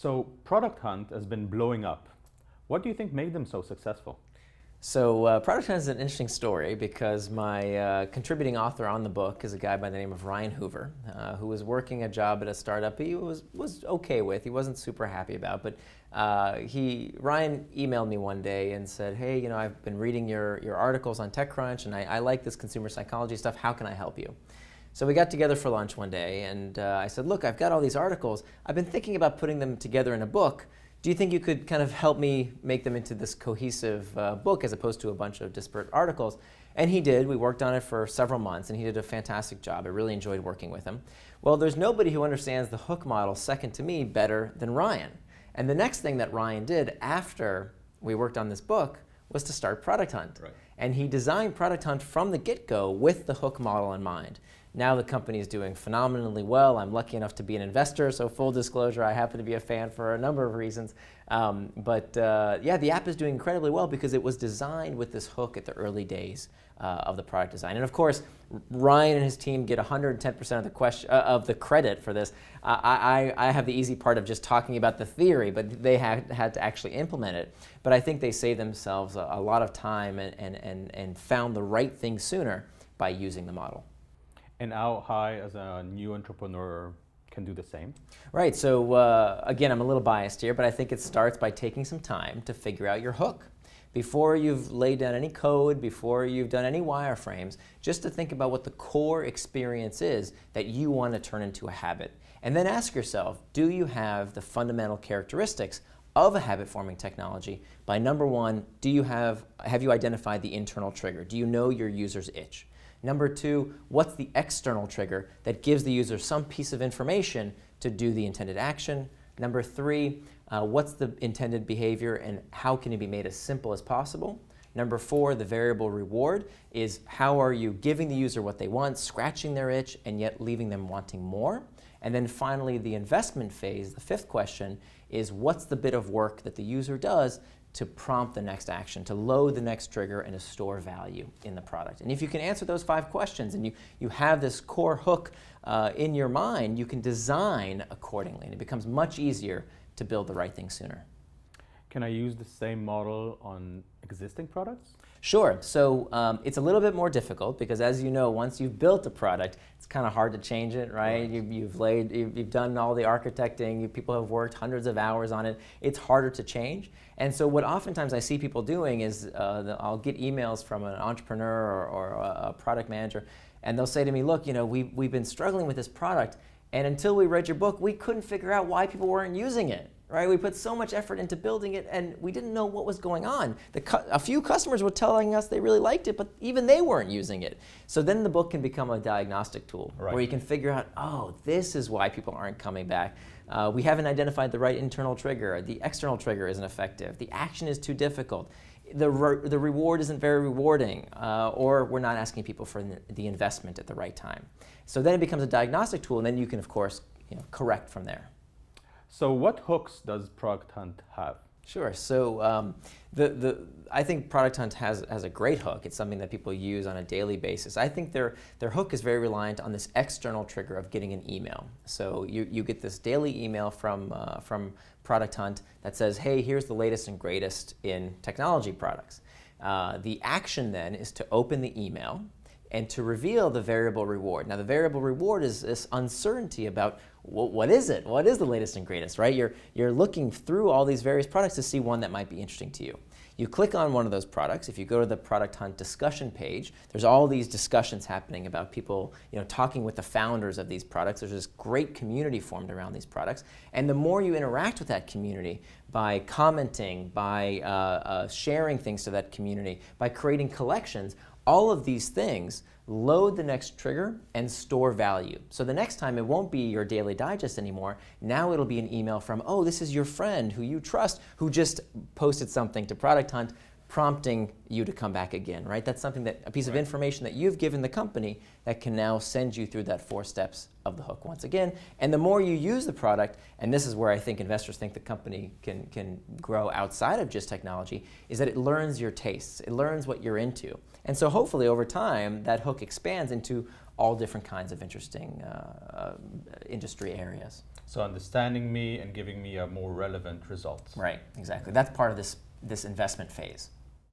So Product Hunt has been blowing up. What do you think made them so successful? So Product Hunt is an interesting story because my contributing author on the book is a guy by the name of Ryan Hoover, who was working a job at a startup he was okay with. He wasn't super happy about, but Ryan emailed me one day and said, hey, you know, I've been reading your articles on TechCrunch and I like this consumer psychology stuff. How can I help you? So we got together for lunch one day and I said, look, I've got all these articles. I've been thinking about putting them together in a book. Do you think you could kind of help me make them into this cohesive book as opposed to a bunch of disparate articles? And he did. We worked on it for several months and he did a fantastic job. I really enjoyed working with him. Well, there's nobody who understands the hook model, second to me, better than Ryan. And the next thing that Ryan did after we worked on this book was to start Product Hunt. Right. And he designed Product Hunt from the get-go with the hook model in mind. Now the company is doing phenomenally well. I'm lucky enough to be an investor, so full disclosure, I happen to be a fan for a number of reasons. Yeah, the app is doing incredibly well because it was designed with this hook at the early days of the product design. And of course, Ryan and his team get 110% of the credit for this. I have the easy part of just talking about the theory, but they had to actually implement it. But I think they saved themselves a lot of time and found the right thing sooner by using the model. And how I, as a new entrepreneur, can do the same? Right, so again, I'm a little biased here, but I think it starts by taking some time to figure out your hook. Before you've laid down any code, before you've done any wireframes, just to think about what the core experience is that you want to turn into a habit. And then ask yourself, do you have the fundamental characteristics of a habit-forming technology? By number one, have you identified the internal trigger? Do you know your user's itch? Number two, what's the external trigger that gives the user some piece of information to do the intended action? Number three, what's the intended behavior and how can it be made as simple as possible? Number four, the variable reward is how are you giving the user what they want, scratching their itch, and yet leaving them wanting more? And then finally, the investment phase, the fifth question, is what's the bit of work that the user does to prompt the next action, to load the next trigger, and to store value in the product. And if you can answer those 5 questions and you have this core hook in your mind, you can design accordingly, and it becomes much easier to build the right thing sooner. Can I use the same model on existing products? Sure. So it's a little bit more difficult because, as you know, once you've built a product, it's kind of hard to change it, right? You've done all the architecting. People have worked hundreds of hours on it. It's harder to change. And so what oftentimes I see people doing is I'll get emails from an entrepreneur or a product manager, and they'll say to me, look, you know, we've been struggling with this product, and until we read your book, we couldn't figure out why people weren't using it. Right? We put so much effort into building it and we didn't know what was going on. A few customers were telling us they really liked it, but even they weren't using it. So then the book can become a diagnostic tool where you can figure out, oh, this is why people aren't coming back. We haven't identified the right internal trigger. The external trigger isn't effective. The action is too difficult. The reward isn't very rewarding, or we're not asking people for the investment at the right time. So then it becomes a diagnostic tool, and then you can, of course, correct from there. So what hooks does Product Hunt have? Sure. So I think Product Hunt has a great hook. It's something that people use on a daily basis. I think their hook is very reliant on this external trigger of getting an email. So you get this daily email from Product Hunt that says, hey, here's the latest and greatest in technology products. The action then is to open the email and to reveal the variable reward. Now the variable reward is this uncertainty about what is it? What is the latest and greatest, right? You're looking through all these various products to see one that might be interesting to you. You click on one of those products. If you go to the Product Hunt discussion page, there's all these discussions happening about people talking with the founders of these products. There's this great community formed around these products. And the more you interact with that community by commenting, by sharing things to that community, by creating collections, all of these things load the next trigger and store value. So the next time it won't be your daily digest anymore. Now it'll be an email from, oh, this is your friend who you trust who just posted something to Product Hunt prompting you to come back again, right? That's something a piece of information that you've given the company that can now send you through that 4 steps of the hook once again. And the more you use the product, and this is where I think investors think the company can grow outside of just technology, is that it learns your tastes. It learns what you're into. And so hopefully over time, that hook expands into all different kinds of interesting industry areas. So understanding me and giving me a more relevant result. Right, exactly. That's part of this investment phase.